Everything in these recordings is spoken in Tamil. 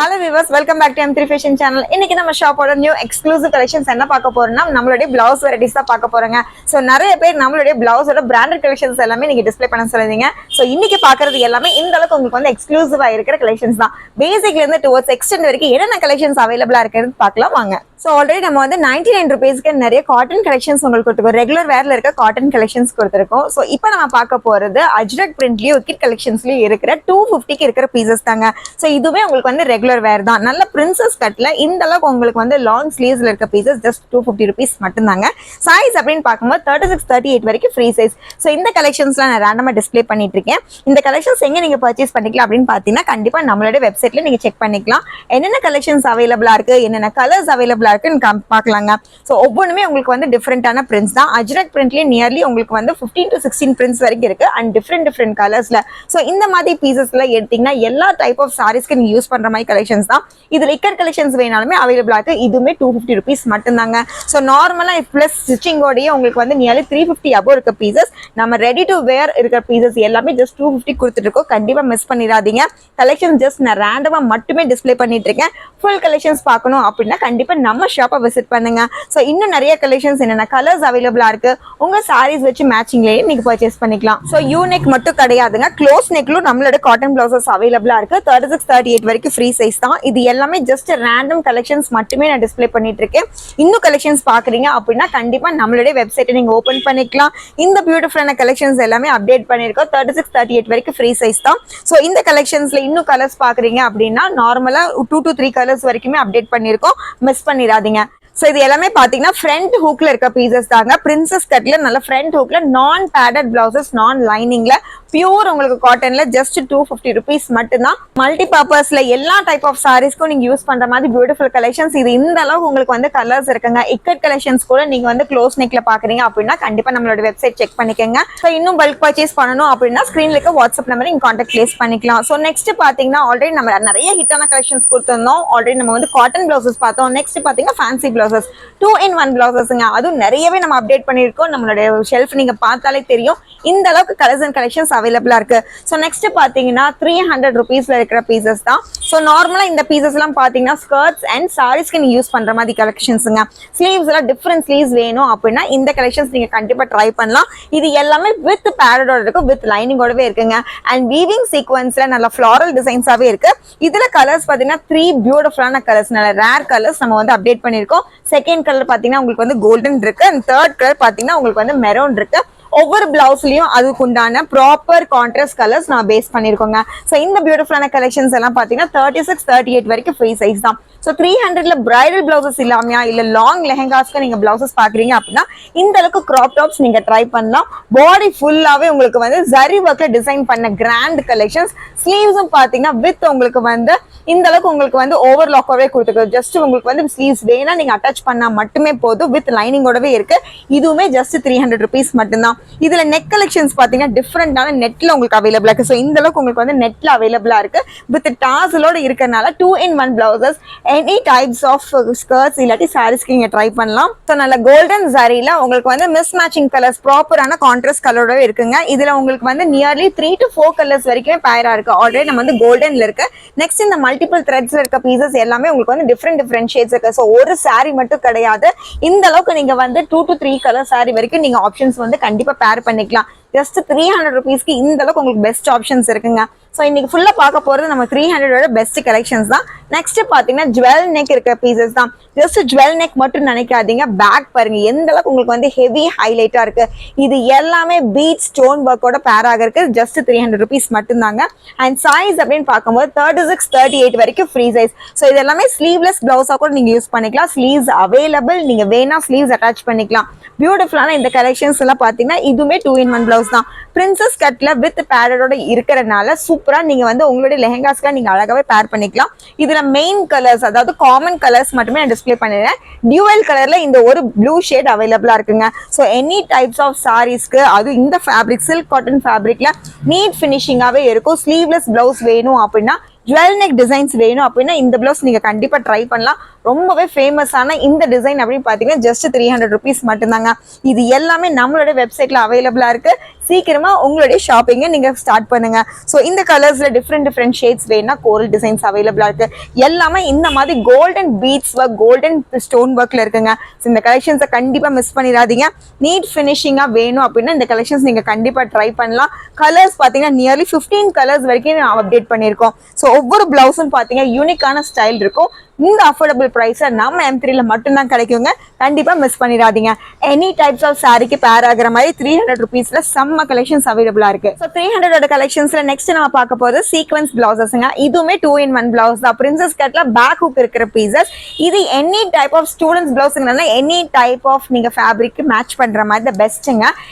Hello viewers, welcome back to M3 Fashion Channel. இன்னைக்கு நம்ம ஷாப்போட நியூ எக்ஸ்க்ளூசிவ் கலெக்ஷன்ஸ் என்ன பார்க்க போறோம்னா நம்மளுடைய பிளவுஸ் வெரைட்டிஸ் தான் பார்க்க போறோங்க. சோ நிறைய பேர் நம்மளுடைய பிளவுஸோட பிராண்டட் கலெக்ஷன்ஸ் எல்லாமே நீங்க டிஸ்ப்ளே பண்ண சொல்லுவீங்க. சோ இன்னைக்கு பார்க்கிறது எல்லாமே இந்த அளவுக்கு உங்களுக்கு வந்து எக்ஸ்க்ளூசிவா இருக்கிற கலெக்ஷன்ஸ் தான். பேசிக்ல இருந்து டுவர்ட்ஸ் எக்ஸ்டெண்ட் வரைக்கும் என்னென்ன கலெக்ஷன்ஸ் அவைலபிளா இருக்குன்னு பார்க்கலாம் வாங்க. ஸோ ஆல்ரெடி நம்ம வந்து 99 ருபீஸ்க்கு நிறைய காட்டன் கலெக்ஷன்ஸ் உங்களுக்கு கொடுத்துருக்கோம். ரெகுலர் வேர்ல இருக்க காட்டன் கலெக்ஷன்ஸ் கொடுத்துருக்கோம். ஸோ இப்போ நம்ம பார்க்க போறது அஜ்ரக் பிரிண்ட்லயும் விக்கிட் கலெக்ஷன்ஸ்லயும் இருக்கிற 250க்கு இருக்கிற பீசஸ் தாங்க. ஸோ இதுவே உங்களுக்கு வந்து ரெகுலர் வேர் தான். நல்ல பிரின்சஸ் கட்ல இந்த அளவுக்கு உங்களுக்கு வந்து லாங் ஸ்லீவ்ஸ்ல இருக்க பீசஸ் ஜஸ்ட் 250 ருபீஸ் மட்டும்தாங்க. சைஸ் அப்படின்னு பார்க்கும்போது 36, 38 வரைக்கும் ஃப்ரீ சைஸ். ஸோ இந்த கலெக்ஷன்ஸ்லாம் நான் ரேண்டமா டிஸ்பிளே பண்ணிட்டு இருக்கேன். இந்த கலெக்ஷன்ஸ் எங்க நீங்க பர்ச்சேஸ் பண்ணிக்கலாம் அப்படின்னு பாத்தீங்கன்னா கண்டிப்பா நம்மளோட வெப்சைட்ல நீங்க செக் பண்ணிக்கலாம். என்னென்ன கலெக்ஷன்ஸ் அவைலபிளா இருக்கு, என்னென்ன கலர்ஸ் அவைலபிளா பார்க்கலாங்க. சோ ஒவ்வொன்றுமே உங்களுக்கு வந்து டிஃபரெண்டான பிரிண்ட்ஸ் தான். அஜ்ரக் பிரிண்ட்லயே நியர்லி உங்களுக்கு வந்து 15 to 16 பிரிண்ட்ஸ் வரைக்கும் இருக்கு அண்ட் டிஃப்ரெண்ட் கலர்ஸ்ல. சோ இந்த மாதிரி பீசஸ்ல எடுத்தீங்கன்னா எல்லா டைப் ஆஃப் சாரீஸ்க்கு நீங்க யூஸ் பண்ற மாதிரி கலெக்ஷன்ஸ் தான். இதுல இக்கட் கலெக்ஷன்ஸ் வேணாலுமே அவைலபிளா இருக்கு. இதுவுமே 250 ருபீஸ் மட்டும்தாங்க. சோ நார்மலா பிளஸ் ஸ்டிச்சிங்கோடய உங்களுக்கு வந்து நியர்லி 350 அபோவ் இருக்க பீசஸ், நம்ம ரெடி டு வேர் இருக்கிற பீசஸ் எல்லாமே ஜஸ்ட் 250 கொடுத்துட்டு இருக்கோம். கண்டிப்பா மிஸ் பண்ணிடாதீங்க. கலெக்ஷன் ஜஸ்ட் நான் ரேண்டமா மட்டுமே டிஸ்பிளே பண்ணிட்டு இருக்கேன். ஃபுல் கலெக்ஷன்ஸ் பார்க்கணும் அப்படின்னா கண்டிப்பா நம்ம ஷாப்பை விசிட் பண்ணுங்க. சோ இன்னும் நிறைய கலெக்ஷன்ஸ் என்னென்ன கலர்ஸ் அவைலபிளா இருக்கு உங்க சாரீஸ் வச்சு மேட்சிங்லயே நீங்க பர்ச்சேஸ் பண்ணிக்கலாம். சோ யூ நெக் மட்டும் கிடையாதுங்க, க்ளோஸ் நெக்லும் நம்மளோட காட்டன் பிளவுசஸ் அவைலபிளா இருக்கு. 36, 38 வரைக்கும் ஃப்ரீ சைஸ் தான். இது எல்லாமே ஜஸ்ட் ரேண்டம் கலெக்ஷன்ஸ் மட்டுமே நான் டிஸ்பிளே பண்ணிட்டு இருக்கேன். இன்னும் கலெக்ஷன்ஸ் பாக்குறீங்க அப்படின்னா கண்டிப்பா நம்மளுடைய வெப்சைட்டை நீங்க ஓபன் பண்ணிக்கலாம். இந்த பியூட்டிஃபுல்லான கலெக்ஷன்ஸ் எல்லாமே அப்டேட் பண்ணிருக்கோம். 36, 38 வரைக்கும் ஃப்ரீ சைஸ் தான். சோ இந்த கலெக்ஷன்ஸ்ல இன்னும் கலர்ஸ் பாக்குறீங்க அப்படின்னா நார்மலா 2 to 3 கலர்ஸ் வரைக்குமே அப்டேட் பண்ணிருக்கோம். மிஸ் பண்ணிடாதீங்க. சோ இது எல்லாமே பாத்தீங்கன்னா ஃப்ரண்ட் ஹூக்ல இருக்க பீசஸ் தாங்க. பிரின்சஸ் கட்ல நல்ல ஃப்ரண்ட் ஹூக்ல நான் பேடட் பிளவுசஸ், நான் லைனிங்ல பியூர் உங்களுக்கு காட்டன்ல ஜஸ்ட் 250 ருபீஸ் மட்டும்தான். மல்டி பர்பஸ்ல எல்லா டைப் ஆஃப் சாரீஸ்க்கும் நீங்க யூஸ் பண்ற மாதிரி பியூட்டிஃபுல் கலெக்ஷன்ஸ். இது இந்த அளவுக்கு உங்களுக்கு வந்து கலர்ஸ் இருக்குங்க. இக்கட் கலெக்ஷன்ஸ் கூட நீங்க வந்து க்ளோஸ் நெக்ல பாக்குறீங்க அப்படின்னா கண்டிப்பா நம்மளோட வெப்சைட் செக் பண்ணிக்கோங்க. ஸோ இன்னும் பல்க் பர்ச்சேஸ் பண்ணணும் அப்படின்னா ஸ்கிரீன்ல இருக்க வாட்ஸ்அப் நம்பர் நீங்க கான்டாக்ட் பிளேஸ் பண்ணிக்கலாம். ஸோ நெக்ஸ்ட் பாத்தீங்கன்னா ஆல்ரெடி நம்ம நிறைய ஹிட்டான கலெக்ஷன்ஸ் கொடுத்திருந்தோம். ஆல்ரெடி நம்ம வந்து காட்டன் பிளவுசஸ் பார்த்தோம். நெக்ஸ்ட் பாத்தீங்கன்னா ஃபேன்சி பிளவுசஸ், 2-in-1 பிளவுசஸ்ங்க. அதுவும் நிறையவே நம்ம அப்டேட் பண்ணிருக்கோம். நம்மளுடைய ஷெல்ஃப் நீங்க பார்த்தாலே தெரியும் இந்த அளவுக்கு கலர்ஸ் அண்ட் கலெக்ஷன்ஸ் அவைலபிளா இருக்கு. சோ நெக்ஸ்ட் பாத்தீங்கன்னா 300 ருபீஸ்ல இருக்கிற பீசஸ் தான். சோ நார்மலா இந்த பீசஸ் எல்லாம் பாத்தீங்கன்னா ஸ்கர்ட்ஸ் அண்ட் சாரீஸ்க்கு நீங்க யூஸ் பண்ற மாதிரி கலெக்ஷன்ஸ்ங்க. ஸ்லீவ்ஸ் எல்லாம் டிஃபரெண்ட் ஸ்லீவ்ஸ் வேணும் அப்படின்னா இந்த கலெக்ஷன்ஸ் நீங்க கண்டிப்பா ட்ரை பண்ணலாம். இது எல்லாமே வித் பேடடோட இருக்கு, வித் லைனிங்கோடவே இருக்குங்க. அண்ட் வீவிங் சீக்வன்ஸ்ல நல்ல ஃபிளாரல் டிசைன்ஸாவே இருக்கு. இதுல கலர்ஸ் பாத்தீங்கன்னா 3 பியூட்டிஃபுல்லான கலர்ஸ், நல்ல ரேர் கலர்ஸ் நம்ம வந்து அப்டேட் பண்ணிருக்கோம். செகண்ட் கலர் பாத்தீங்கன்னா உங்களுக்கு வந்து கோல்டன் இருக்கு அண்ட் தேர்ட் கலர் பாத்தீங்கன்னா உங்களுக்கு வந்து மெரூன் இருக்கு. ஒவ்வொரு பிளவுஸ்லயும் அதுக்கு உண்டான ப்ராப்பர் கான்ட்ராஸ்ட் கலர்ஸ் நான் பேஸ் பண்ணிருக்கோங்க. சோ இந்த பியூட்டிஃபுல்லான கலெக்ஷன்ஸ் எல்லாம் பாத்தீங்கன்னா 36, 38 வரைக்கும் ஃப்ரீ சைஸ் தான். சோ 300ல பிரைடல் பிளவுசஸ் இல்லாமையா இல்ல லாங் லெஹங்காஸ்க்கு நீங்க பிளவுசஸ் பாக்குறீங்க அப்படின்னா இந்த அளவுக்கு கிராப் டாப்ஸ் நீங்க ட்ரை பண்ணலாம். பாடி ஃபுல்லாவே உங்களுக்கு வந்து ஜரி ஒர்க்ல டிசைன் பண்ண கிராண்ட் கலெக்ஷன்ஸ். ஸ்லீவ்ஸும் பாத்தீங்கன்னா வித் உங்களுக்கு வந்து இந்த அளவுக்கு உங்களுக்கு வந்து ஓவர்லாக்காவே கொடுத்துருக்கு. ஜஸ்ட் உங்களுக்கு வந்து ஸ்லீவ்ஸ் வேணா நீங்க அட்டாச் பண்ணா மட்டுமே போதும். வித் லைனிங்கோடவே இருக்கு. இதுவுமே ஜஸ்ட் 300 ருபீஸ் மட்டும்தான். இதுல நெக் கலெக்ஷன்ஸ் பாத்தீங்கன்னா டிஃபரெண்டான நெட்ல உங்களுக்கு அவைலபிளா இருக்கு. சோ இந்த அளவுக்கு உங்களுக்கு வந்து நெட்ல அவைலபிளா இருக்கு. வித் டாசலோட இருக்கறனால 2-in-1 blouses, any types of skirts இல்லாட்டி சாரீஸ்க்கு நீங்க ட்ரை பண்ணலாம். சோ நல்ல கோல்டன் ஜரில உங்களுக்கு வந்து மிஸ் மேட்சிங் கலர்ஸ், ப்ராப்பரான கான்ட்ராஸ்ட் கலரோடவே இருக்குங்க. இதுல உங்களுக்கு வந்து நியர்லி 3 to 4 கலர்ஸ் வரைக்குமே பேரா இருக்கு. ஆல்ரெடி நம்ம வந்து கோல்டன்ல இருக்கு. நெக்ஸ்ட் இந்த மல்டிபிள் த்ரெட்ஸ்ல இருக்க பீசஸ் எல்லாமே உங்களுக்கு வந்து டிஃபரெண்ட் ஷேட்ஸ் இருக்கு. சோ ஒரு சாரி மட்டும் கிடையாது. இந்த அளவுக்கு நீங்க வந்து 2 to 3 கலர் சாரி வரைக்கும் நீங்க ஆப்ஷன்ஸ் வந்து கண்டிப்பா பேர் பண்ணிக்கலாம். ஜஸ்ட் 300 ருபீஸ்க்கு இந்த அளவுக்கு உங்களுக்கு பெஸ்ட் ஆப்ஷன்ஸ் இருக்குங்க. சோ இன்னைக்கு ஃபுல்லா பார்க்க போறது நம்ம 300ஓட பெஸ்ட் கலெக்ஷன்ஸ் தான். நெக்ஸ்ட் பாத்தீங்கன்னா ஜுவல் நெக் இருக்க பீசஸ் தான். ஜஸ்ட் ஜுவல் நெக் மட்டும் நினைக்காதீங்க, பேக் பாருங்க எந்த அளவுக்கு உங்களுக்கு வந்து ஹெவி ஹைலைட்டா இருக்கு. இது எல்லாமே பீட் ஸ்டோன் ஒர்க்கோட பேராக இருக்கு. ஜஸ்ட் 300 ருபீஸ் மட்டும் தாங்க. அண்ட் சைஸ் அப்படின்னு பார்க்கும்போது 36, 38 வரைக்கும் ஃப்ரீ சைஸ். சோ இது எல்லாமே ஸ்லீவ்லெஸ் பிளவுஸா கூட நீங்க யூஸ் பண்ணிக்கலாம். ஸ்லீவ்ஸ் அவைலபிள், நீங்க வேணா ஸ்லீவ்ஸ் அட்டாச் பண்ணிக்கலாம். பியூட்டிஃபுல்லான இந்த கலெக்ஷன்ஸ் எல்லாம் பாத்தீங்கன்னா இதுவுமே 2-in-1 பிளவுஸ் தான். பிரின்சஸ் கட்ல வித் பேடடோட இருக்கிறனால சூப்பரா நீங்க வந்து உங்களுடைய லெஹங்காஸ்க்கு நீங்க அழகாவே பேர் பண்ணிக்கலாம். இதுல மெயின் கலர்ஸ், அதாவது காமன் கலர்ஸ் மட்டுமே நான் டிஸ்பிளே பண்ணிடுறேன். டியூவல் கலர்ல இந்த ஒரு ப்ளூ ஷேட் அவைலபிளா இருக்குங்க. சோ எனி டைப்ஸ் ஆஃப் சாரீஸ்க்கு, அது இந்த ஃபேப்ரிக் சில்க் காட்டன் ஃபேப்ரிக்ல நீட் ஃபினிஷிங்காவே இருக்கும். ஸ்லீவ்லெஸ் பிளவுஸ் வேணும் அப்படின்னா, ஜுவல் நெக் டிசைன்ஸ் வேணும் அப்படின்னா இந்த பிளவுஸ் நீங்க கண்டிப்பா ட்ரை பண்ணலாம். ரொம்பவே ஃபேமஸான இந்த டிசைன் அப்படின்னு பார்த்தீங்கன்னா ஜஸ்ட் 300 rupees மட்டும்தாங்க. இது எல்லாமே நம்மளோட வெப்சைட்ல அவைலபிளா இருக்கு. சீக்கிரமா உங்களுடைய ஷாப்பிங்கை நீங்க ஸ்டார்ட் பண்ணுங்க. ஸோ இந்த கலர்ஸ்ல டிஃப்ரெண்ட் ஷேட்ஸ் வேணும்னா கோரல் டிசைன்ஸ் அவைலபிளா இருக்கு. எல்லாமே இந்த மாதிரி golden beads work, golden stone ஒர்க்ல இருக்குங்க. இந்த கலெக்ஷன்ஸை கண்டிப்பா மிஸ் பண்ணிடாதீங்க. நீட் ஃபினிஷிங்கா வேணும் அப்படின்னா இந்த கலெக்ஷன்ஸ் நீங்க கண்டிப்பா ட்ரை பண்ணலாம். கலர்ஸ் பாத்தீங்கன்னா நியர்லி 15 கலர்ஸ் வரைக்கும் அப்டேட் பண்ணியிருக்கோம். ஸோ ஒவ்வொரு பிளவுஸும் பாத்தீங்கன்னா யூனிக்கான ஸ்டைல் இருக்கும். இந்த அஃபோர்டபுள் பிரைஸ்ல நம்ம M3ல மட்டும்தான் கிடைக்குங்க. கண்டிப்பா மிஸ் பண்ணிடாதீங்க. எனி டைப்ஸ் ஆஃப் சாரிக்கு பேர் ஆகிற மாதிரி 300 rupeesல செம்ம கலெக்ஷன்ஸ் அவைலபிளா இருக்கு. ஸோ 300 கலெக்ஷன்ஸ்ல நெக்ஸ்ட் நம்ம பார்க்க போறது சீக்வன்ஸ் பிளவுசஸ்ங்க. இதுவுமே 2-in-1 பிளவுஸ் தான். பிரின்சஸ் கட்ல பேக் ஹுக் இருக்கிற பீசஸ். இது எனி டைப் ஆஃப் ஸ்டூடெண்ட்ஸ் பிளவுஸ்ங்கனால எனி டைப் ஆஃப் நீங்க ஃபேப்ரிக் மேட்ச் பண்ற மாதிரி பெஸ்ட்டுங்க.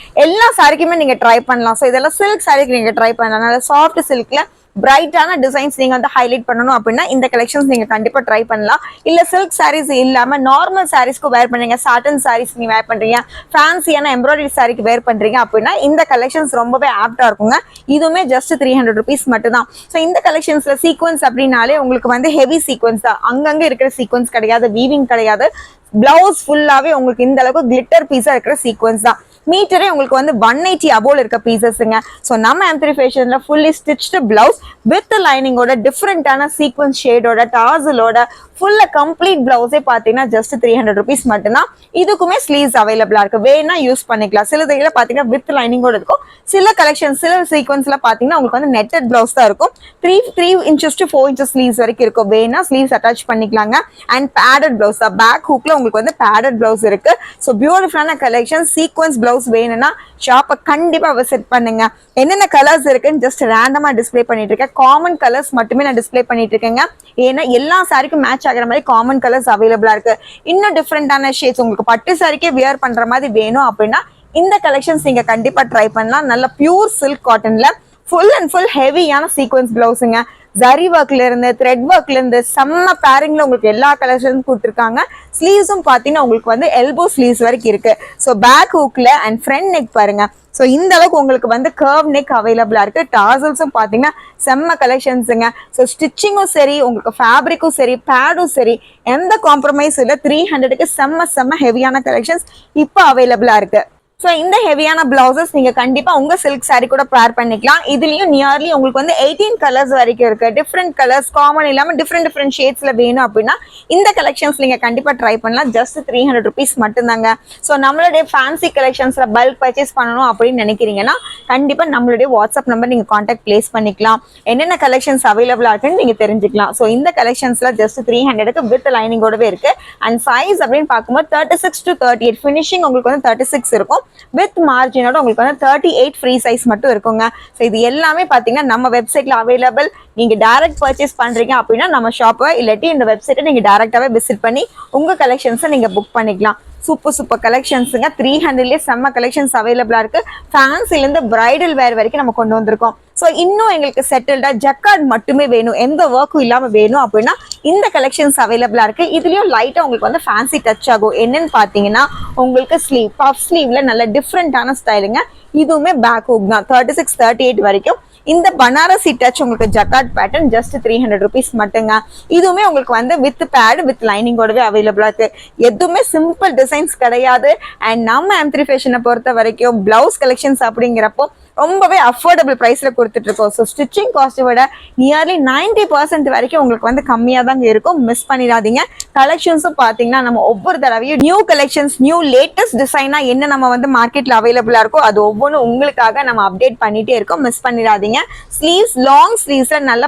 எல்லா சாரிக்குமே நீங்க ட்ரை பண்ணலாம். ஸோ இதெல்லாம் சில்க் சாரிக்கு நீங்க ட்ரை பண்ணலாம். நல்ல சாஃப்ட் சில்க்ல பிரைட்டான டிசைன்ஸ் நீங்க வந்து ஹைலைட் பண்ணணும் அப்படின்னா இந்த கலெக்ஷன்ஸ் நீங்க கண்டிப்பா ட்ரை பண்ணலாம். இல்ல சில்க் சாரீஸ் இல்லாம நார்மல் சாரீஸ்க்கு வேர் பண்றீங்க, சாட்டன் சாரீஸ் நீங்க வேர் பண்றீங்க, ஃபேன்சியான எம்ப்ராய்டரி சாரிக்கு வேர் பண்றீங்க அப்படின்னா இந்த கலெக்ஷன்ஸ் ரொம்பவே ஆப்டா இருக்குங்க. இதுவுமே ஜஸ்ட் 300 rupees மட்டும் தான். ஸோ இந்த கலெக்ஷன்ஸ்ல சீக்வன்ஸ் அப்படின்னாலே உங்களுக்கு வந்து ஹெவி சீக்வன்ஸ் தான். அங்கங்க இருக்கிற சீக்வன்ஸ் கிடையாது, வீவிங் கிடையாது. பிளவுஸ் ஃபுல்லாவே உங்களுக்கு இந்த அளவுக்கு கிளிட்டர் பீஸா இருக்கிற சீக்வன்ஸ் தான். மீட்டரே உங்களுக்கு வந்து 180 அபோல் இருக்க பீசஸ்ங்க. ஸோ நம்ம M3 ஃபேஷன்ல ஃபுல்லி ஸ்டிச்டு பிளவுஸ் வித் லைனிங்கோட டிஃப்ரெண்டான சீக்வன்ஸ் ஷேடோட டாசலோட ஃபுல்ல கம்ப்ளீட் பிளவுஸே பார்த்தீங்கன்னா ஜஸ்ட் 300 rupees மட்டும்தான். இதுக்குமே ஸ்லீவ்ஸ் அவைலபிளா இருக்கு. வேணா யூஸ் பண்ணிக்கலாம். சில இதில் பார்த்தீங்கன்னா வித் லைனிங்கோட இருக்கும். சில கலெக்ஷன் சில சீக்வன்ஸ்ல பார்த்தீங்கன்னா உங்களுக்கு வந்து நெட்டட் பிளவுஸ் தான் இருக்கும். 3 inches to 4 inches ஸ்லீவ்ஸ் வரைக்கும் இருக்கும். வேணா ஸ்லீவ்ஸ் அட்டாச் பண்ணிக்கலாங்க. அண்ட் பேடட் பிளவுஸ் தான். பேக் ஹூக்ல உங்களுக்கு வந்து பேடட் பிளவுஸ் இருக்கு. ஸோ பியூட்டிஃபுல்லான கலெக்ஷன். சீக்வன்ஸ் பிளவுஸ் வேணும்னா ஷாப்பை கண்டிப்பா விசிட் பண்ணுங்க. என்னென்ன கலர்ஸ் இருக்குன்னு ஜஸ்ட் ரேண்டமா டிஸ்பிளே பண்ணிட்டு இருக்கேன். காமன் கலர்ஸ் மட்டுமே நான் டிஸ்பிளே பண்ணிட்டு இருக்கேங்க. ஏன்னா எல்லா சாரிக்கும் மேட்ச் ஆகிற மாதிரி காமன் கலர்ஸ் அவைலபிளா இருக்கு. இன்னும் டிஃப்ரெண்டான ஷேட்ஸ் உங்களுக்கு பட்டு சாரிக்கே வியர் பண்ற மாதிரி வேணும் அப்படின்னா இந்த கலெக்ஷன்ஸ் நீங்க கண்டிப்பா ட்ரை பண்ணலாம். நல்ல பியூர் சில்க் காட்டன்ல ஃபுல் அண்ட் ஃபுல் ஹெவியான சீக்வன்ஸ் பிளவுஸுங்க. ஜரி ஒர்க்ல இருந்து த்ரெட் ஒர்க்ல இருந்து செம்ம பேரிங்ல உங்களுக்கு எல்லா கலெக்ஷனும் கொடுத்துருக்காங்க. ஸ்லீவ்ஸும் பாத்தீங்கன்னா உங்களுக்கு வந்து எல்போ ஸ்லீவ்ஸ் வரைக்கும் இருக்கு. ஸோ பேக் ஹூக்ல அண்ட் ஃப்ரண்ட் நெக் பாருங்க. ஸோ இந்த அளவுக்கு உங்களுக்கு வந்து கர்வ் நெக் அவைலபிளா இருக்கு. டாசல்ஸும் பாத்தீங்கன்னா செம்ம கலெக்ஷன்ஸுங்க. ஸோ ஸ்டிச்சிங்கும் சரி, உங்களுக்கு ஃபேப்ரிக்கும் சரி, பேடும் சரி, எந்த காம்ப்ரமைஸும் இல்லை. 300க்கு செம்ம ஹெவியான கலெக்ஷன்ஸ் இப்போ அவைலபிளா இருக்கு. ஸோ இந்த ஹெவியான பிளவுசஸ் நீங்க கண்டிப்பா உங்க சில்க் சாரி கூட பேர் பண்ணிக்கலாம். இதுலயும் நியர்லி உங்களுக்கு வந்து 18 கலர்ஸ் வரைக்கும் இருக்கு. டிஃப்ரெண்ட் கலர்ஸ் காமன் இல்லாம டிஃப்ரெண்ட் ஷேட்ஸ்ல வேணும் அப்படின்னா இந்த கலெக்ஷன்ஸ் நீங்க கண்டிப்பா ட்ரை பண்ணலாம். ஜஸ்ட் 300 rupees மட்டும்தாங்க. ஸோ நம்மளுடைய ஃபேன்சி கலெக்ஷன்ஸ்ல பல்க் பர்ச்சேஸ் பண்ணணும் அப்படின்னு நினைக்கிறீங்கன்னா கண்டிப்பா நம்மளுடைய வாட்ஸ்அப் நம்பர் நீங்க கான்டாக்ட் பிளேஸ் பண்ணிக்கலாம். என்னென்ன கலெக்ஷன்ஸ் அவைலபிளா இருக்குன்னு நீங்க தெரிஞ்சுக்கலாம். ஸோ இந்த கலெக்ஷன்ஸ்ல ஜஸ்ட் 300க்கு வித் லைனிங்கோடவே இருக்கு. அண்ட் சைஸ் அப்படின்னு பார்க்கும்போது 36 to 38 ஃபினிஷிங் உங்களுக்கு வந்து 36 இருக்கும். வித் மார்ஜினோட உங்களுக்கு வந்து 38 ஃப்ரீ சைஸ் மட்டும் இருக்குங்க. ஸோ இது எல்லாமே பார்த்தீங்கன்னா நம்ம வெப்சைட்ல அவைலபிள். நீங்க டைரக்ட் பர்ச்சேஸ் பண்றீங்க அப்படின்னா நம்ம ஷாப்பை இல்லாட்டி இந்த வெப்சைட்டை நீங்க டைரக்டாவே விசிட் பண்ணி உங்க கலெக்ஷன்ஸை நீங்க புக் பண்ணிக்கலாம். சூப்பர் கலெக்ஷன்ஸுங்க. 300லேயே செம்ம கலெக்ஷன்ஸ் அவைலபிளா இருக்கு. ஃபேன்சிலேருந்து பிரைடல் வேர் வரைக்கும் நம்ம கொண்டு வந்திருக்கோம். ஸோ இன்னும் எங்களுக்கு செட்டில்டா ஜக்கார்ட் மட்டுமே வேணும், எந்த ஒர்க்கும் இல்லாம வேணும் அப்படின்னா இந்த கலெக்ஷன்ஸ் அவைலபிளா இருக்கு. இதுலயும் லைட்டா உங்களுக்கு வந்து ஃபேன்சி டச் ஆகும். என்னன்னு பாத்தீங்கன்னா உங்களுக்கு ஸ்லீவ் பஃப் ஸ்லீவ்ல நல்ல டிஃப்ரெண்டான ஸ்டைலுங்க. இதுவுமே பேக் ஹூக் தான். 36 38 வரைக்கும் இந்த பனாரசி டச் உங்களுக்கு ஜக்கார்ட் பேட்டர்ன் ஜஸ்ட் 300 rupees மட்டுங்க. இதுவுமே உங்களுக்கு வந்து வித் பேட் வித் லைனிங்கோடவே அவைலபிளா இருக்கு. எதுவுமே சிம்பிள் டிசைன்ஸ் கிடையாது. அண்ட் நம்ம M3 ஃபேஷனை பொறுத்த வரைக்கும் பிளவுஸ் கலெக்ஷன்ஸ் அப்படிங்கிறப்போ ரொம்பவே அஃபோர்டபுள் பிரைஸ்ல கொடுத்துட்டு இருக்கோம். ஸோ ஸ்டிச்சிங் காஸ்ட்டை விட நியர்லி 90% வரைக்கும் உங்களுக்கு வந்து கம்மியாக தாங்க இருக்கும். மிஸ் பண்ணிடாதீங்க. கலெக்ஷன்ஸும் பார்த்தீங்கன்னா நம்ம ஒவ்வொரு தடவையும் நியூ கலெக்ஷன்ஸ் நியூ லேட்டஸ்ட் டிசைனா என்ன நம்ம வந்து மார்க்கெட்ல அவைலபிளா இருக்கோ அது ஒவ்வொன்றும் உங்களுக்காக நம்ம அப்டேட் பண்ணிட்டே இருக்கோம். மிஸ் பண்ணிடாதீங்க. ஸ்லீவ்ஸ் லாங் ஸ்லீவ்ஸ்ல நல்ல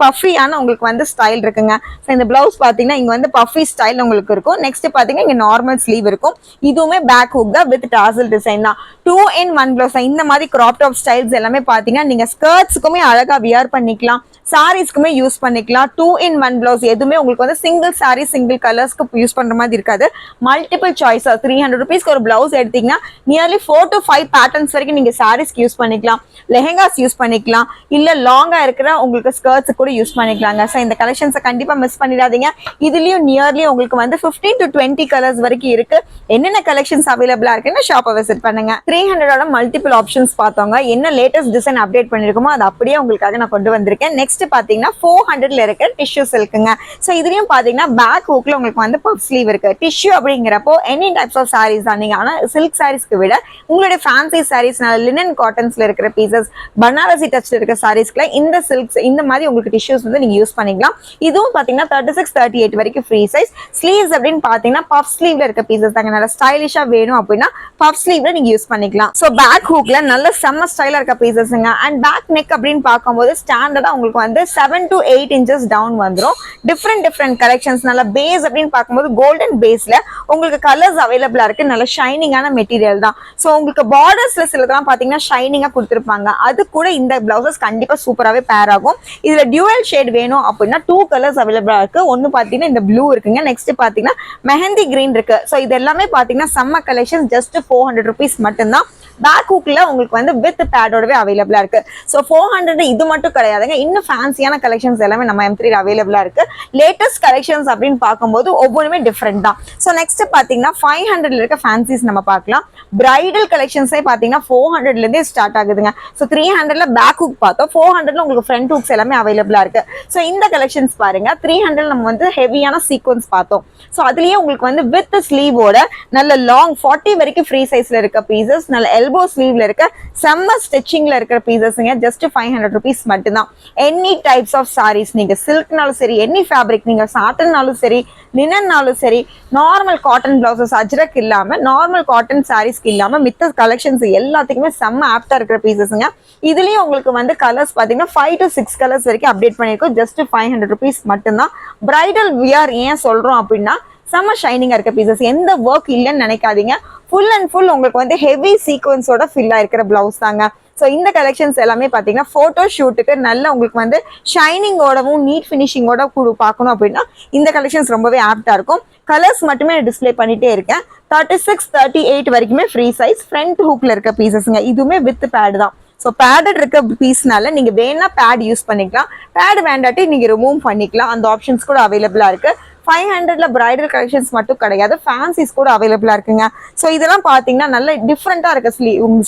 பஃபியான உங்களுக்கு வந்து ஸ்டைல் இருக்குங்க. ஸோ இந்த பிளவுஸ் பார்த்தீங்கன்னா இங்க வந்து பஃபி ஸ்டைல் உங்களுக்கு இருக்கும். நெக்ஸ்ட் பார்த்தீங்கன்னா இங்க நார்மல் ஸ்லீவ் இருக்கும். இதுவுமே பேக் ஹூக் தான் வித் டாசல் டிசைன் தான். 2-in-1 blouse. இந்த மாதிரி கிராப் டாப் ஸ்டைல்ஸ் எல்லாமே பாத்தீங்கன்னா நீங்க ஸ்கர்ட்ஸ்க்குமே அழகா வியர் பண்ணிக்கலாம், சாரீஸ்க்குமே யூஸ் பண்ணிக்கலாம். 2-in-1 blouse. எதுவுமே உங்களுக்கு வந்து சிங்கிள் சாரி சிங்கிள் கலர்ஸ்க்கு யூஸ் பண்ற மாதிரி இருக்காது. Multiple choice. 300 rupeesக்கு ஒரு பிளவுஸ் எடுத்தீங்கன்னா நியர்லி 4 to 5 பேட்டர்ன்ஸ் வரைக்கும் நீங்க சாரீஸ்க்கு யூஸ் பண்ணிக்கலாம், லெஹெங்காஸ் யூஸ் பண்ணிக்கலாம், இல்ல லாங்கா இருக்கிற உங்களுக்கு ஸ்கர்ட்ஸ் கூட யூஸ் பண்ணிக்கலாங்க. ஸோ இந்த கலெக்ஷன்ஸை கண்டிப்பா மிஸ் பண்ணிடாதீங்க. இதுலயும் நியர்லி உங்களுக்கு வந்து 15 to 20 கலர்ஸ் வரைக்கும் இருக்கு. என்னென்ன கலெக்ஷன்ஸ் அவைலபிளா இருக்குன்னு ஷாப்பை விசிட் பண்ணுங்க. 300 மல்டிபிள் ஆப்ஷன்ஸ் பார்த்தோங்க. என்ன லேட்டஸ்ட் டிசைன் அப்டேட் பண்ணிருக்கோமோ அது அப்படியே உங்களுக்காக நான் கொண்டு வந்திருக்கேன். நெக்ஸ்ட் பாத்தீங்கன்னா 400ல இருக்க டிஷ்யூ சில்க்குங்க. ஸோ இதுலயும் பாத்தீங்கன்னா பேக் ஹூக்ல உங்களுக்கு வந்து பஃப் ஸ்லீவ் இருக்கு. டிஷ்யூ அப்படிங்கிறப்போ எனி டைப்ஸ் ஆஃப் சாரீஸ் தான் நீங்க. ஆனா சில்க் சாரீஸ்க்கு விட உங்களுடைய ஃபேன்சி சாரீஸ் லினன் காட்டன்ஸ்ல இருக்கிற பீசஸ், பனாரசி டச்ல இருக்கிற சாரீஸ்க்குல இந்த சில்க்ஸ் இந்த மாதிரி உங்களுக்கு டிஷ்யூஸ் வந்து நீங்க யூஸ் பண்ணிக்கலாம். இதுவும் பாத்தீங்கன்னா 36-38 வரைக்கும் ஃப்ரீ சைஸ். ஸ்லீவ்ஸ் அப்படின்னு பாத்தீங்கன்னா பஃப் ஸ்லீவ்ல இருக்க பீசஸ் தாங்க. நல்லா ஸ்டைலிஷா வேணும் அப்படின்னா பஃப் ஸ்லீவ்ல நீங்க யூஸ் பண்ணிக்கலாம். ஸோ பேக் ஹூக்ல நல்ல செம்ம ஸ்டைலா இருக்க பீசஸ்ங்க. அண்ட் பேக் நெக் அப்படின்னு பார்க்கும்போது ஸ்டாண்டர்டா உங்களுக்கு வந்து 7 to 8 inches டவுன் வந்துடும். டிஃப்ரெண்ட் கலெக்ஷன்ஸ் நல்ல பேஸ் அப்படின்னு பார்க்கும்போது கோல்டன் பேஸ்ல உங்களுக்கு கலர்ஸ் அவைலபிளா இருக்கு. நல்ல ஷைனிங்கான மெட்டீரியல் தான். ஸோ உங்களுக்கு பார்டர்ஸ்ல சிலதெல்லாம் பாத்தீங்கன்னா ஷைனிங்கா கொடுத்துருப்பாங்க. அது கூட இந்த பிளவுசஸ் கண்டிப்பா சூப்பராகவே பேர் ஆகும். இதுல டியூவல் ஷேட் வேணும் அப்படின்னா 2 கலர்ஸ் அவைலபிளா இருக்கு. ஒன்னு பாத்தீங்கன்னா இந்த ப்ளூ இருக்குங்க, நெக்ஸ்ட் பாத்தீங்கன்னா மெஹந்தி கிரீன் இருக்கு. ஸோ இது எல்லாமே பாத்தீங்கன்னா செம்ம கலெக்ஷன். ஜஸ்ட் 400 rupees மட்டும்தான். பேக் ஹூக்ல உங்களுக்கு வந்து வித் பேடோடவே அவைலபிளா இருக்கு. ஸோ 400 இது மட்டும் கிடையாதுங்க, இன்னும் ஃபேன்சியான கலெக்ஷன்ஸ் எல்லாமே நம்ம M3 அவைலபிளா இருக்கு. லேட்டஸ்ட் கலெக்ஷன்ஸ் அப்படின்னு பார்க்கும்போது ஒவ்வொருமே டிஃப்ரெண்ட் தான். ஸோ நெக்ஸ்ட் பாத்தீங்கன்னா 500 இருக்க ஃபேன்சிஸ் நம்ம பார்க்கலாம். பிரைடல் கலெக்ஷன்ஸே பாத்தீங்கன்னா 400 இருந்தே ஸ்டார்ட் ஆகுதுங்க. ஸோ 300ல பேக் ஹூக் பார்த்தோம், 400ல உங்களுக்கு ஃப்ரண்ட் ஹூக்ஸ் எல்லாமே அவைலபிளா இருக்கு. ஸோ இந்த கலெக்ஷன்ஸ் பாருங்க. 300 நம்ம வந்து ஹெவியான சீக்வன்ஸ் பார்த்தோம். ஸோ அதுலயே உங்களுக்கு வந்து வித் ஸ்லீவோட நல்ல லாங் 40 வரைக்கும் ஃப்ரீ சைஸ்ல இருக்க பீசஸ், நல்ல எல்போ ஸ்லீவ்ல இருக்க செம்ம ஸ்டிச்சிங்ல இருக்கிற பீசஸ்ங்க. ஜஸ்ட் 500 rupees மட்டும்தான். எனி டைப்ஸ் ஆஃப் சாரீஸ், நீங்க சில்க்னாலும் சரி, எனி ஃபேப்ரிக், நீங்க சாட்டன்னாலும் சரி, லினன்னாலும் சரி, நார்மல் காட்டன் பிளவுசஸ் அஜ்ரக் இல்லாம நார்மல் காட்டன் சாரீஸ்க்கு இல்லாம மித்த கலெக்ஷன்ஸ் எல்லாத்துக்குமே செம்ம ஆப்டா இருக்கிற பீசஸ்ங்க. இதுலயும் உங்களுக்கு வந்து கலர்ஸ் பாத்தீங்கன்னா 5 to 6 கலர்ஸ் வரைக்கும் அப்டேட் பண்ணிருக்கோம். ஜஸ்ட் 500 rupees மட்டும்தான். பிரைடல் வியர் ஏன் சொல்றோம் அப்படின்னா செம்ம ஷைனிங்கா இருக்க பீசஸ், எந்த ஒர்க் இல்லைன்னு நினைக்காதீங்க. ஃபுல் அண்ட் ஃபுல் உங்களுக்கு வந்து ஹெவி சீக்வன்ஸோட ஃபில் ஆயிருக்கிற பிளவுஸ் தாங்க. ஸோ இந்த கலெக்ஷன்ஸ் எல்லாமே பார்த்தீங்கன்னா ஃபோட்டோ ஷூட்டுக்கு நல்ல உங்களுக்கு வந்து ஷைனிங்கோடவும் நீட் ஃபினிஷிங்கோட பார்க்கணும் அப்படின்னா இந்த கலெக்ஷன்ஸ் ரொம்பவே ஆப்டா இருக்கும். கலர்ஸ் மட்டுமே டிஸ்பிளே பண்ணிட்டே இருக்கேன். 36-38 வரைக்குமே ஃப்ரீ சைஸ். ஃப்ரண்ட் ஹூக்ல இருக்க பீசஸ்ங்க, இதுவுமே வித் பேட் தான். ஸோ பேடட் இருக்க பீஸ்னால நீங்க வேணா பேட் யூஸ் பண்ணிக்கலாம், பேட் வேண்டாட்டி நீங்க ரிமூவ் பண்ணிக்கலாம். அந்த ஆப்ஷன்ஸ் கூட அவைலபிளா இருக்கு. 500ல பிரைடல் கலெக்ஷன்ஸ் மட்டும் கிடையாது, ஃபேன்சிஸ் கூட அவைலபிளா இருக்குங்க. ஸோ இதெல்லாம் பாத்தீங்கன்னா நல்ல டிஃப்ரெண்டா இருக்க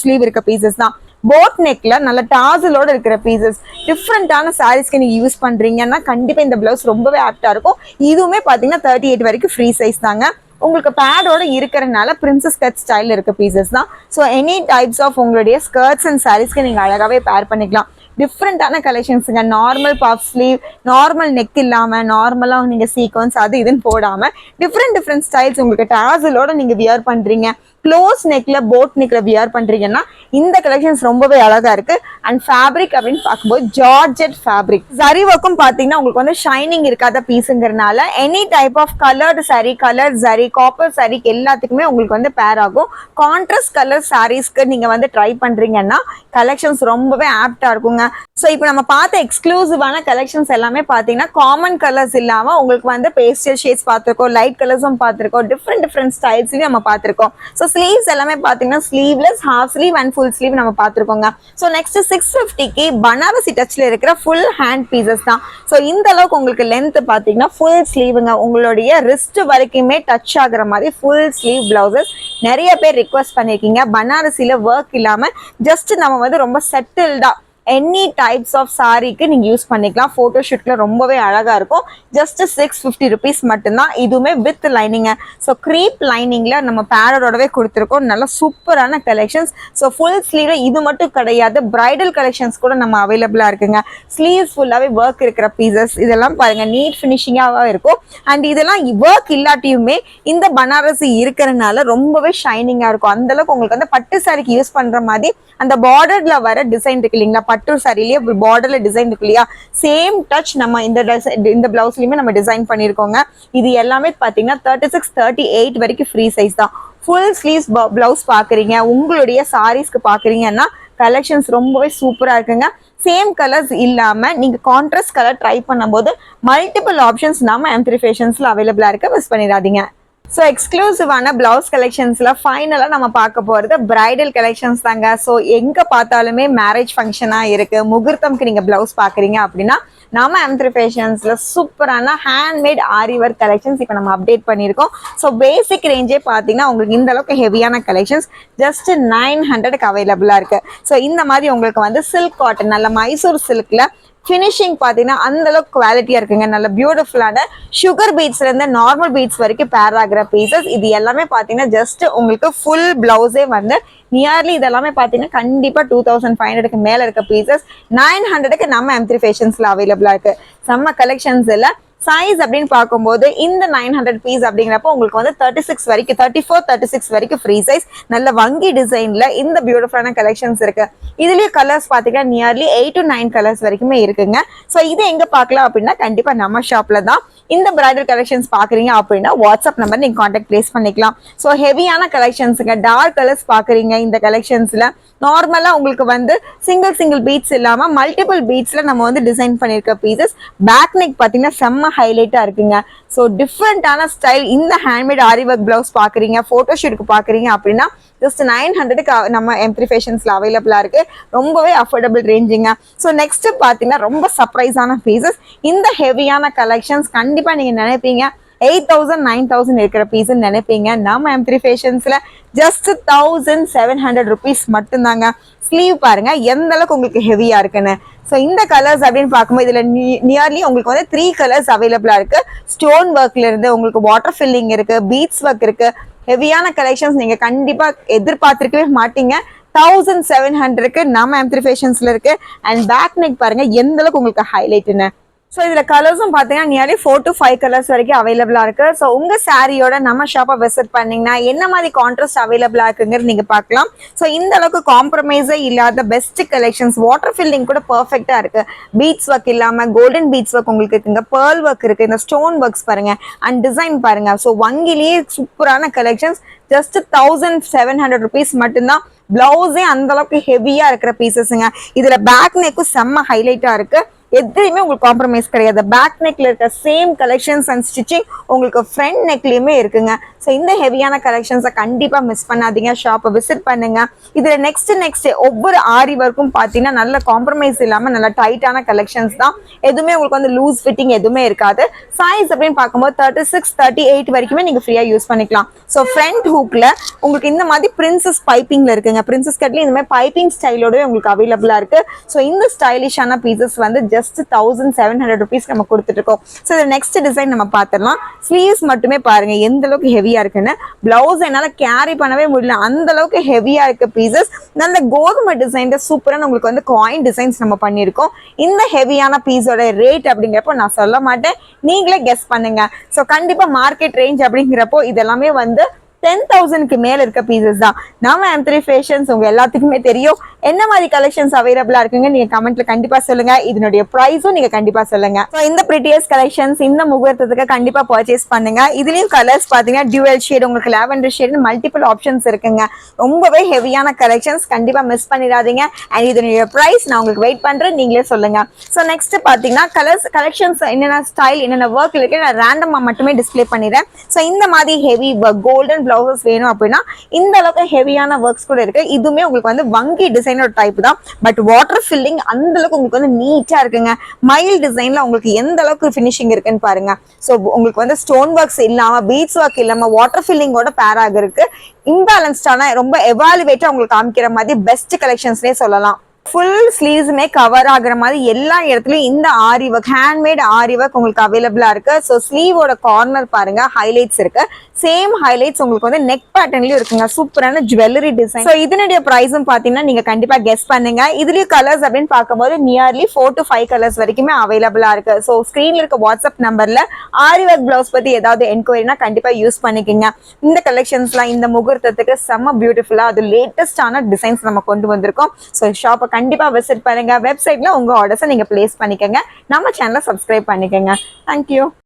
ஸ்லீவ் இருக்க பீசஸ் தான். போட் நெக்ல நல்ல டாசலோட இருக்கிற பீசஸ், டிஃப்ரெண்டான சாரீஸ்க்கு நீங்க யூஸ் பண்றீங்கன்னா கண்டிப்பா இந்த பிளவுஸ் ரொம்பவே ஆப்டா இருக்கும். இதுவுமே பாத்தீங்கன்னா 38 வரைக்கும் ஃப்ரீ சைஸ் தாங்க. உங்களுக்கு பேடோட இருக்கிறதுனால பிரின்சஸ் கட் ஸ்டைல் இருக்க பீசஸ் தான். ஸோ எனி டைப்ஸ் ஆஃப் உங்களுடைய ஸ்கர்ட்ஸ் அண்ட் சாரீஸ்க்கு நீங்க அழகாவே பேர் பண்ணிக்கலாம். டிஃப்ரெண்டான கலெக்ஷன்ஸுங்க. Normal puff sleeve, normal neck இல்லாம நார்மலா நீங்க சீக்வன்ஸ் அது இதுன்னு போடாம டிஃப்ரெண்ட் ஸ்டைல்ஸ் உங்களுக்கு டாசலோட நீங்க வியர் பண்றீங்க, க்ளோஸ் நெக்ல போட் நெக்ல வியர் பண்றீங்கன்னா இந்த கலெக்ஷன்ஸ் ரொம்பவே அழகா இருக்கு. அண்ட் ஃபேப்ரிக் அப்படின்னு பார்க்கும்போது ஜார்ஜெட் ஃபேப்ரிக். சரி ஒர்க்கும் பாத்தீங்கன்னா உங்களுக்கு வந்து ஷைனிங் இருக்காத பீஸுங்கிறதுனால any type of coloured sari, colour sari, copper sari எல்லாத்துக்குமே உங்களுக்கு வந்து பேர் ஆகும். கான்ட்ராஸ்ட் கலர் சாரீஸ்க்கு நீங்க வந்து ட்ரை பண்றீங்கன்னா கலெக்ஷன்ஸ் ரொம்பவே ஆப்டா இருக்குங்க. ஸோ இப்போ நம்ம பார்த்த எக்ஸ்க்ளூசிவான கலெக்ஷன்ஸ் எல்லாமே பார்த்தீங்கன்னா காமன் கலர்ஸ் இல்லாமல் உங்களுக்கு வந்து பேஸ்டல் ஷேட்ஸ் பார்த்துருக்கோம், லைட் கலர்ஸும் பார்த்துருக்கோம், டிஃப்ரெண்ட் ஸ்டைல்ஸ்லையும் நம்ம பார்த்துருக்கோம். ஸோ ஸ்லீவ்ஸ் எல்லாமே பார்த்தீங்கன்னா sleeveless, half sleeve and full sleeve நம்ம பார்த்துருக்கோங்க. ஸோ நெக்ஸ்ட் 650க்கு பனாரசி டச்சில் இருக்கிற ஃபுல் ஹேண்ட் பீசஸ் தான். ஸோ இந்த அளவுக்கு உங்களுக்கு லென்த் பார்த்தீங்கன்னா ஃபுல் ஸ்லீவுங்க, உங்களுடைய ரிஸ்ட் வரைக்குமே டச் ஆகுற மாதிரி ஃபுல் ஸ்லீவ் பிளவுசஸ் நிறைய பேர் ரிக்வெஸ்ட் பண்ணியிருக்கீங்க. பனாரசியில் ஒர்க் இல்லாமல் ஜஸ்ட் நம்ம வந்து ரொம்ப செட்டில்டா எனி டைப்ஸ் ஆஃப் சாரிக்கு நீங்க யூஸ் பண்ணிக்கலாம். போட்டோ ஷூட்ல ரொம்பவே அழகா இருக்கும். ஜஸ்ட் 650 rupees மட்டும்தான். இதுவுமே வித் லைனிங். ஸோ க்ரீப் லைனிங்ல நம்ம பேடோடவே கொடுத்துருக்கோம். நல்ல சூப்பரான கலெக்ஷன்ஸ். ஸோ ஃபுல் ஸ்லீவ்ல இது மட்டும் கிடையாது, பிரைடல் கலெக்ஷன்ஸ் கூட நம்ம அவைலபிளா இருக்குங்க. ஸ்லீவ்ஸ் ஃபுல்லாவே ஒர்க் இருக்கிற பீசஸ் இதெல்லாம் பாருங்க, நீட் ஃபினிஷிங்காக இருக்கும். அண்ட் இதெல்லாம் ஒர்க் இல்லாட்டியுமே இந்த பனாரசி இருக்கிறதுனால ரொம்பவே ஷைனிங்கா இருக்கும். அந்த அளவுக்கு உங்களுக்கு வந்து பட்டு சாரிக்கு யூஸ் பண்ற மாதிரி அந்த பார்டர்ல வர டிசைன் இருக்கு இல்லைங்களா, பட்டு சாரிலேயே பார்டர்ல டிசைன் இருக்கு இல்லையா, சேம் டச் நம்ம இந்த பிளவுஸ்லயுமே நம்ம டிசைன் பண்ணிருக்கோங்க. இது எல்லாமே பாத்தீங்கன்னா 36-38 வரைக்கும் ஃப்ரீ சைஸ் தான். ஃபுல் ஸ்லீவ்ஸ் பிளவுஸ் பாக்குறீங்க, உங்களுடைய சாரீஸ்க்கு பாக்குறீங்கன்னா கலெக்ஷன்ஸ் ரொம்பவே சூப்பரா இருக்குங்க. சேம் கலர்ஸ் இல்லாம நீங்க கான்ட்ராஸ்ட் கலர் ட்ரை பண்ணும்போது மல்டிபிள் ஆப்ஷன்ஸ் நம்ம M3 ஃபேஷன்ஸ்ல அவைலபிளா இருக்க, மிஸ் பண்ணிடாதீங்க. ஸோ எக்ஸ்க்ளூசிவான பிளவுஸ் கலெக்ஷன்ஸ்ல ஃபைனலாக நம்ம பார்க்க போகிறது பிரைடல் கலெக்ஷன்ஸ் தாங்க. ஸோ எங்கே பார்த்தாலுமே மேரேஜ் ஃபங்க்ஷனாக இருக்கு, முகூர்த்தம்க்கு நீங்கள் பிளவுஸ் பார்க்குறீங்க அப்படின்னா நம்ம M3 ஃபேஷன்ஸ்ல சூப்பரான ஹேண்ட்மேட் ஆரி ஒர்க் கலெக்ஷன்ஸ் இப்போ நம்ம அப்டேட் பண்ணியிருக்கோம். ஸோ பேசிக் ரேஞ்சே பார்த்தீங்கன்னா உங்களுக்கு இந்த அளவுக்கு ஹெவியான கலெக்ஷன்ஸ் ஜஸ்ட் 900க்கு அவைலபிளாக இருக்கு. ஸோ இந்த மாதிரி உங்களுக்கு வந்து சில்க் காட்டன், நல்ல மைசூர் சில்க்ல ஃபினிஷிங் பார்த்தீங்கன்னா அந்த அளவுக்கு குவாலிட்டியா இருக்குங்க. நல்ல பியூட்டிஃபுல்லான சுகர் பீட்ஸ்ல இருந்து நார்மல் பீட்ஸ் வரைக்கும் பேர் ஆகிற பீசஸ். இது எல்லாமே பார்த்தீங்கன்னா ஜஸ்ட் உங்களுக்கு ஃபுல் பிளவுஸே வந்து நியர்லி இதெல்லாமே பார்த்தீங்கன்னா கண்டிப்பா 2500க்கு மேல இருக்க பீசஸ் 900க்கு நம்ம M3 ஃபேஷன்ஸ்ல அவைலபிளா இருக்கு. செம்ம கலெக்ஷன்ஸ் இல்ல. சைஸ் அப்படின்னு பார்க்கும்போது இந்த 900 பீஸ் அப்படிங்கிறப்போ உங்களுக்கு வந்து 36 வரைக்கும் 34-36 வரைக்கும் ஃப்ரீ சைஸ். நல்ல வங்கி டிசைன்ல இந்த பியூட்டிஃபுல்லான கலெக்ஷன்ஸ் இருக்கு. இதுலயே கலர்ஸ் பாத்தீங்கன்னா நியர்லி 8 to 9 கலர்ஸ் வரைக்குமே இருக்குங்க. ஸோ இது எங்க பார்க்கலாம் அப்படின்னா கண்டிப்பா நம்ம ஷாப்ல தான். இந்த பிரைடல் கலெக்ஷன்ஸ் பாக்குறீங்க அப்படின்னா வாட்ஸ்அப் நம்பர் நீங்க கான்டாக்ட் பிளேஸ் பண்ணிக்கலாம். ஸோ ஹெவியான கலெக்ஷன்ஸுங்க, டார்க் கலர்ஸ் பாக்குறீங்க இந்த கலெக்ஷன்ஸ்ல. நார்மலா உங்களுக்கு வந்து சிங்கிள் பீட்ஸ் இல்லாம மல்டிபிள் பீட்ஸ்ல நம்ம வந்து டிசைன் பண்ணிருக்க பீசஸ். பேக் நெக் பாத்தீங்கன்னா செம்ம ஹைலைட்டா இருக்குங்க. ஸோ டிஃப்ரெண்டான ஸ்டைல். இந்த ஹேண்ட்மேட் ஆரி ஒர்க் பிளவுஸ் பாக்குறீங்க, போட்டோ ஷூட்டுக்கு பாக்குறீங்க அப்படின்னா ஜஸ்ட் 900க்கு நம்ம M3 ஃபேஷன்ஸ்ல அவைலபிளா இருக்கு. ரொம்பவே அஃபோர்டபுள் ரேஞ்சுங்க. ஸோ நெக்ஸ்ட் பாத்தீங்கன்னா ரொம்ப சர்ப்ரைஸான பீசஸ். இந்த ஹெவியான கலெக்ஷன்ஸ் கண்டிப்பா நீங்க நினைப்பீங்க 8000 9000 இருக்கிற பீஸ் நினைப்பீங்க. நம்ம M3 ஃபேஷன்ஸ்ல ஜஸ்ட் 1700 rupees மட்டும்தாங்க. ஸ்லீவ் பாருங்க எந்த அளவுக்கு உங்களுக்கு ஹெவியா இருக்குன்னு. ஸோ இந்த கலர்ஸ் அப்படின்னு பார்க்கும்போது இதுல நியர்லி உங்களுக்கு வந்து 3 கலர்ஸ் அவைலபிளா இருக்கு. ஸ்டோன் ஒர்க்ல இருந்து உங்களுக்கு வாட்டர் ஃபில்லிங் இருக்கு, பீட்ஸ் ஒர்க் இருக்கு. ஹெவியான கலெக்ஷன்ஸ் நீங்க கண்டிப்பா எதிர்பார்த்திருக்கவே மாட்டீங்க. 1700க்கு நம்ம M3 ஃபேஷன்ஸ்ல இருக்கு. அண்ட் பேக் நெக் பாருங்க எந்த அளவுக்கு உங்களுக்கு ஹைலைட்னு. ஸோ இதுல கலர்ஸும் பார்த்தீங்கன்னா நியர்லி 4 to 5 கலர்ஸ் வரைக்கும் அவைலபிளா இருக்கு. ஸோ உங்க சாரியோட நம்ம ஷாப்பை விசிட் பண்ணீங்கன்னா என்ன மாதிரி கான்ட்ராஸ்ட் அவைலபிளா இருக்குங்கிறது நீங்க பார்க்கலாம். ஸோ இந்த அளவுக்கு காம்ப்ரமைஸே இல்லாத பெஸ்ட் கலெக்ஷன்ஸ். வாட்டர் ஃபில்லிங் கூட பர்ஃபெக்டா இருக்கு. பீட்ஸ் ஒர்க் இல்லாம கோல்டன் பீட்ஸ் ஒர்க் உங்களுக்கு இருக்குங்க, பேர்ல் ஒர்க் இருக்கு, இந்த ஸ்டோன் ஒர்க்ஸ் பாருங்க அண்ட் டிசைன் பாருங்க. ஸோ வங்கிலேயே சூப்பரான கலெக்ஷன்ஸ். ஜஸ்ட் 1700 rupees மட்டும்தான். பிளவுஸே அந்த அளவுக்கு ஹெவியா இருக்கிற பீசஸ்ங்க. இதுல பேக் நெக்கும் செம்ம ஹைலைட்டா இருக்கு. எதுலையுமே உங்களுக்கு காம்ப்ரமைஸ் கிடையாது. பேக் நெக்ல இருக்க சேம் கலெக்ஷன்ஸ் அண்ட் ஸ்டிச்சிங் உங்களுக்கு ஃப்ரண்ட் நெக்லயுமே இருக்குங்க. ஸோ இந்த ஹெவியான கலெக்ஷன்ஸை கண்டிப்பா மிஸ் பண்ணாதீங்க. ஷாப்பை விசிட் பண்ணுங்க. இதுல நெக்ஸ்ட் ஒவ்வொரு ஆரி ஒர்க்கும் பார்த்தீங்கன்னா நல்ல காம்ப்ரமைஸ் இல்லாம நல்ல டைட்டான கலெக்ஷன்ஸ் தான். எதுவுமே உங்களுக்கு வந்து லூஸ் ஃபிட்டிங் எதுவுமே இருக்காது. சைஸ் அப்படின்னு பார்க்கும்போது 36 38 வரைக்குமே நீங்க ஃப்ரீயா யூஸ் பண்ணிக்கலாம். ஸோ ஃப்ரண்ட் ஹூக்ல உங்களுக்கு இந்த மாதிரி பிரின்சஸ் பைப்பிங்ல இருக்குங்க. பிரின்சஸ் கட்ல இந்த மாதிரி பைப்பிங் ஸ்டைலோடவே உங்களுக்கு அவைலபிளா இருக்கு. ஸோ இந்த ஸ்டைலிஷான பீசஸ் வந்து ஜஸ்ட் 1700 rupees நம்ம கொடுத்துட்டு இருக்கோம். ஸோ இந்த நெக்ஸ்ட் டிசைன் நம்ம பார்த்துடலாம். ஸ்லீவ்ஸ் மட்டுமே பாருங்க எந்த அளவுக்கு ஹெவியா இருக்குன்னு. பிளவுஸ் என்னால கேரி பண்ணவே முடியல, அந்த அளவுக்கு ஹெவியா இருக்க பீசஸ். நல்ல கோதுமை டிசைன்ல சூப்பரான உங்களுக்கு வந்து காயின் டிசைன்ஸ் நம்ம பண்ணியிருக்கோம். இந்த ஹெவியான பீஸோட ரேட் அப்படிங்கிறப்போ நான் சொல்ல மாட்டேன், நீங்களே கெஸ் பண்ணுங்க. ஸோ கண்டிப்பா மார்க்கெட் ரேஞ்ச் அப்படிங்கிறப்போ இதெல்லாமே வந்து 10,000க்கு மேல இருக்க பீசஸ் தான். நம்ம M3 ஃபேஷன்ஸ் உங்க எல்லாத்துக்குமே தெரியும். என்ன மாதிரி கலெக்ஷன்ஸ் அவைலபிளா இருக்குங்க நீங்க கமெண்ட்ல கண்டிப்பா சொல்லுங்க. இதனுடைய பிரைஸும் நீங்க கண்டிப்பா சொல்லுங்க. ஸோ இந்த பிரிட்டியஸ் கலெக்ஷன்ஸ் இந்த முகூர்த்தத்துக்கு கண்டிப்பா பர்ச்சேஸ் பண்ணுங்க. இதுலயும் கலர்ஸ் பாத்தீங்கன்னா டியூவல் ஷேட், உங்களுக்கு லாவெண்டர் ஷேட், மல்டிபிள் ஆப்ஷன்ஸ் இருக்குங்க. ரொம்பவே ஹெவியான கலெக்ஷன்ஸ், கண்டிப்பா மிஸ் பண்ணிடாதீங்க. அண்ட் இதனுடைய பிரைஸ் நான் உங்களுக்கு வெயிட் பண்றேன், நீங்களே சொல்லுங்க. ஸோ நெக்ஸ்ட் பாத்தீங்கன்னா கலெக்ஷன்ஸ் என்னென்ன ஸ்டைல் என்னென்ன ஒர்க் இருக்கு நான் ரேண்டமா மட்டுமே டிஸ்பிளே பண்ணிடுறேன். ஸோ இந்த மாதிரி ஹெவி ஒர்க் கோல்டன் பிளவுசஸ் வேணும் அப்படின்னா இந்த அளவுக்கு ஹெவியான ஒர்க்ஸ் கூட இருக்கு. இதுவுமே உங்களுக்கு வந்து வங்கி டிசைனோட டைப் தான். பட் வாட்டர் ஃபில்லிங் அந்த அளவுக்கு உங்களுக்கு வந்து நீட்டா இருக்குங்க. மைல் டிசைன்ல உங்களுக்கு எந்த அளவுக்கு ஃபினிஷிங் இருக்குன்னு பாருங்க. ஸோ உங்களுக்கு வந்து ஸ்டோன் ஒர்க்ஸ் இல்லாம பீட்ஸ் ஒர்க் இல்லாம வாட்டர் ஃபில்லிங்கோட பேராக இருக்கு. இம்பேலன்ஸ்டான ரொம்ப எவாலுவேட்டா உங்களுக்கு காமிக்கிற மாதிரி பெஸ்ட் கலெக்ஷன்ஸ்னே சொல்லலாம். ஃபுல் ஸ்லீவ்ஸுமே கவர் ஆகுற மாதிரி எல்லா இடத்துலயும் இந்த ஆரி ஒர்க், ஹேண்ட்மேட் ஆரி ஒர்க் உங்களுக்கு அவைலபிளா இருக்கு. ஸோ ஸ்லீவோட கார்னர் பாருங்க ஹைலைட்ஸ் இருக்கு. சேம் ஹைலைட்ஸ் உங்களுக்கு வந்து நெக் பேட்டர்ன்லயும் இருக்குங்க. சூப்பரான ஜுவல்லரி டிசைன். ஸோ இதனுடைய பிரைஸும் பாத்தீங்கன்னா நீங்க கண்டிப்பா கெஸ் பண்ணுங்க. இதுலயும் கலர்ஸ் அப்படின்னு பார்க்கும்போது நியர்லி 4 to 5 கலர்ஸ் வரைக்குமே அவைலபிளா இருக்கு. ஸோ ஸ்கிரீன்ல இருக்க வாட்ஸ்அப் நம்பர்ல ஆரி ஒர்க் பிளவுஸ் பத்தி ஏதாவது என்கொயரினா கண்டிப்பா யூஸ் பண்ணிக்கோங்க. இந்த கலெக்ஷன்ஸ்லாம் இந்த முகூர்த்தத்துக்கு செம்ம பியூட்டிஃபுல்லா அது லேட்டஸ்டான டிசைன்ஸ் நம்ம கொண்டு வந்திருக்கோம். ஸோ ஷாப்பை கண்டிப்பா விசிட் பண்ணுங்க. வெப்சைட்ல உங்க ஆர்டர்ஸை நீங்க பிளேஸ் பண்ணிக்கோங்க. நம்ம சேனலை சப்ஸ்கிரைப் பண்ணிக்கோங்க. தேங்க்யூ.